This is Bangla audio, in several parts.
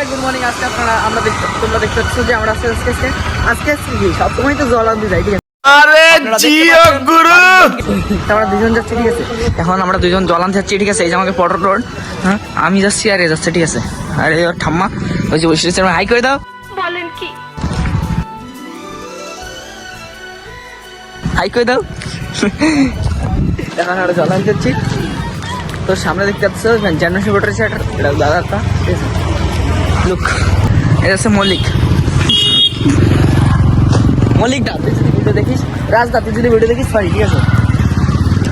Good morning. আজকে তোমরা দেখতে পাচ্ছ যে আমরা আজকে সবসময় তো জল আনতে যাই, ঠিক আছে? আমরা দুজন যাচ্ছি, ঠিক আছে? এখন আমরা দুজন জল আনতে যাচ্ছি, ঠিক আছে? এই যে আমাকে পটর রোড, হ্যাঁ আমি যাচ্ছি আর এ যাচ্ছে, ঠিক আছে? আর এই ঠাম্মা ওই যে বসে রয়েছে, হাই করে দাও, বলেন কি হাই করে দাও। এখন আমরা জল আনতে যাচ্ছি। তো সামনে দেখতে পাচ্ছ জেনারেশন ভোটার আছে, এটা দাদাটা, ঠিক আছে? লুক, এটা হচ্ছে মল্লিক দা, তুই যদি ভিডিও দেখিস, রাজদা তুই যদি ভিডিও দেখিস সরি, ঠিক আছে?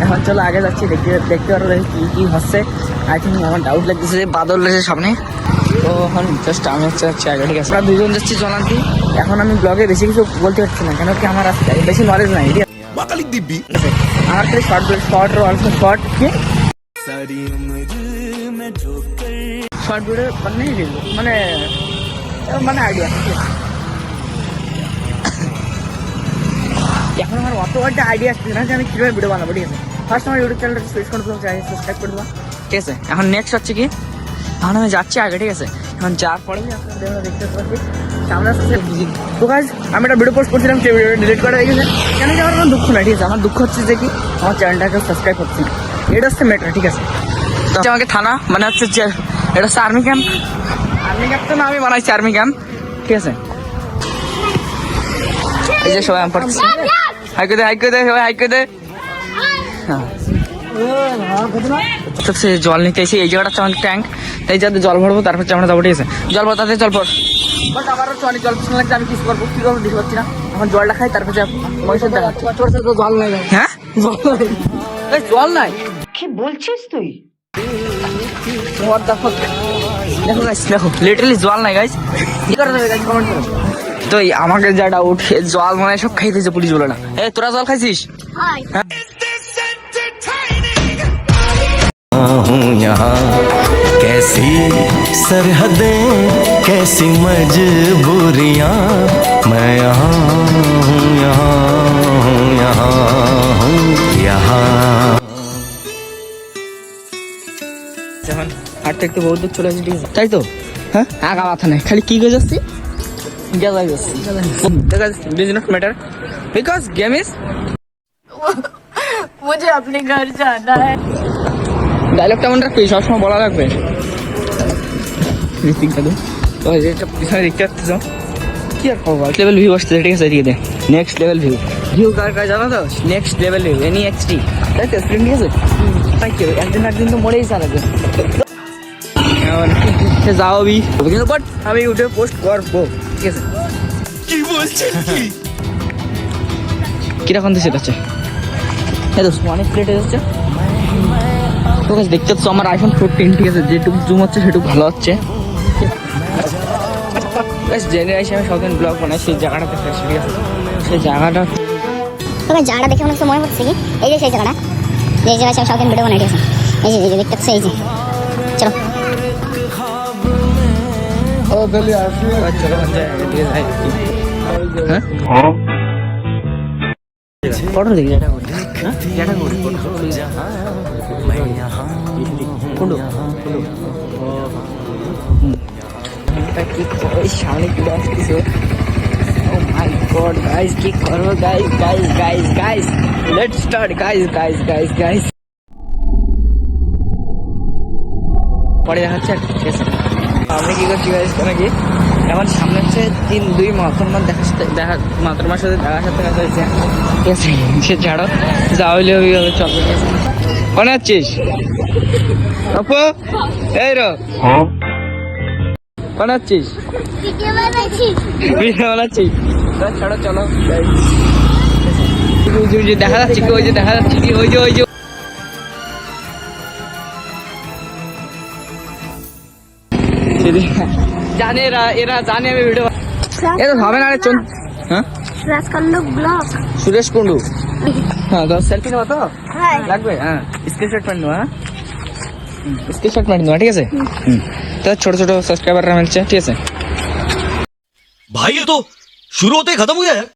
এখন চলো আগে যাচ্ছি, দেখতে পারো কি হচ্ছে। আই থিঙ্ক আমার ডাউট লাগতেছে যে বাদল রয়েছে সামনে। তো এখন জাস্ট আমি যাচ্ছি আগে, ঠিক আছে? আমরা দুজন যাচ্ছি জলান্তি। এখন আমি ব্লগে বেশি কিছু বলতে পারছি না, কেন কি আমার রাস্তায় বেশি নলেজ নাই, ঠিক আছে? আমার খালি শর্ট কি শর্ট ভিডিও মানে আইডিয়া। এখন আমার অত একটা আইডিয়া আসছে না যে আমি কীভাবে ভিডিও বানাবো, ঠিক আছে? ফার্স্ট আমার ইউটিউব চ্যানেলটা সাবস্ক্রাইব করে দেবো, ঠিক আছে? এখন নেক্সট হচ্ছে কি, এখন আমি যাচ্ছি আগে, ঠিক আছে? এখন যাওয়ার পরে আপনারা দেখতে পাচ্ছি সামনে আসছে। তো গাইস, আমি একটা ভিডিও পোস্ট করছিলাম, সেই ভিডিও ডিলিট করে রেখেছে। কেন কি আমার কোনো দুঃখ নাই, ঠিক আছে? আমার দুঃখ হচ্ছে যে কি আমার চ্যানেলটাকে সাবস্ক্রাইব করছি না, এটা হচ্ছে ম্যাটার, ঠিক আছে? তো আমাকে থানা মানে হচ্ছে এটা হচ্ছে আর্মি ক্যাম্প তো না, আমি বানাইছি আর্মি ক্যাম্প, ঠিক আছে? এই যে সবাই পড়ছে, হাই করে দে সবাই, হাই করে দে। জল নিতে এসে এই জায়গাটা হচ্ছে ট্যাঙ্ক, এই যাতে জল ভরবো, তারপর আমরা যাবো, ঠিক আছে? জল ভর, তাতে জল ভর। বাট আমারও অনেক জল পিছনে লাগছে, আমি কিছু করবো, কি করবো দিতে পারছি না। এখন জলটা খাই, তারপর জল নাই। হ্যাঁ জল নাই, কি বলছিস তুই? দেখো লিটারালি জল নাই গাইস। কি করে দেবে গাইস, কমেন্ট করো। তো আমাকে যা ডাউট, জল মনে হয় সব খাইতেছে পুলিশ বলে না। তোরা জল খাইছিস? यहाँ कैसी सरहदें, कैसी मजबूरियां, मैं यहाँ হাঁটতে একটু বহুত দূর চলে আসছি, তাই তো? হ্যাঁ আগা মাথা নেই, খালি কি করে যাচ্ছি, मैटर बिकॉज गेम इज मुझे अपने घर जाना है। ডায়লগটা মনে রাখবি, সবসময় বলা লাগবে। তো এটা পিছনে দেখতে পাচ্ছ কি আর খবর, লেভেল ভিউ আসছে, ঠিক আছে? এদিকে নেক্সট লেভেল ভিউ কার জানো তো? নেক্সট লেভেল ভিউ NEXT, তাই তো? স্ক্রিন, ঠিক আছে? তাই কি একদিন তো মরেই চালাবে। যাওবি কিন্তু বাট আমি ইউটিউবে পোস্ট করবো, ঠিক আছে? কি বলছিস কি কিরকম দিচ্ছে হচ্ছে অনেক প্লেট হচ্ছে। তো দেখতে পাচ্ছ আমার iPhone 14, ঠিক আছে? যেটুকু জুম হচ্ছে সেটুকু ভালো হচ্ছে। জেনে আসি আমি সবদিন ব্লগ বানাই সেই জায়গাটাতে, ঠিক আছে? সেই জায়গাটা দেখে মনে হচ্ছে মনে হচ্ছে কি এই যে সেই জায়গাটা, যে জায়গায় আমি সবদিন ভিডিও বানাই, ঠিক আছে? এই যে দেখতে পাচ্ছ, এই যে চলো ফটো দেখি সামনে কি আসতেছে। ও মাই গড গাইস, কি করবো গাইস, লেটস স্টার্ট গাইস। পরে দেখাচ্ছে, ঠিক আছে? আমি কি করছি গাইস, নাকি এখন সামনে হচ্ছে 3-2 মাতরমার মাতরমার সাথে দেখা সাথে হয়েছে, ঠিক আছে? সে ছাড়ো, যা হইলে হবে, চল। কোনে যাচ্ছিস আপু? এই র কোনে যাচ্ছিস? ভিডিও বানাচ্ছিস? ছাড়ো, চলো। দেখা যাচ্ছে কি, ওই যে দেখা যাচ্ছে কি, ওই যে জানে এরা জানে আমি ভিডিও এটা হবে না রে। হ্যাঁ সুরেশ কুন্ডু, হ্যাঁ তো সেলফি নেবো তো লাগবে, হ্যাঁ স্ক্রিনশট করে নেবো, হ্যাঁ স্ক্রিনশট করে নেবো, ঠিক আছে? তো ছোট সাবস্ক্রাইবাররা মিলছে, ঠিক আছে? भाई ये तो शुरू होते ही खत्म हो गया यार।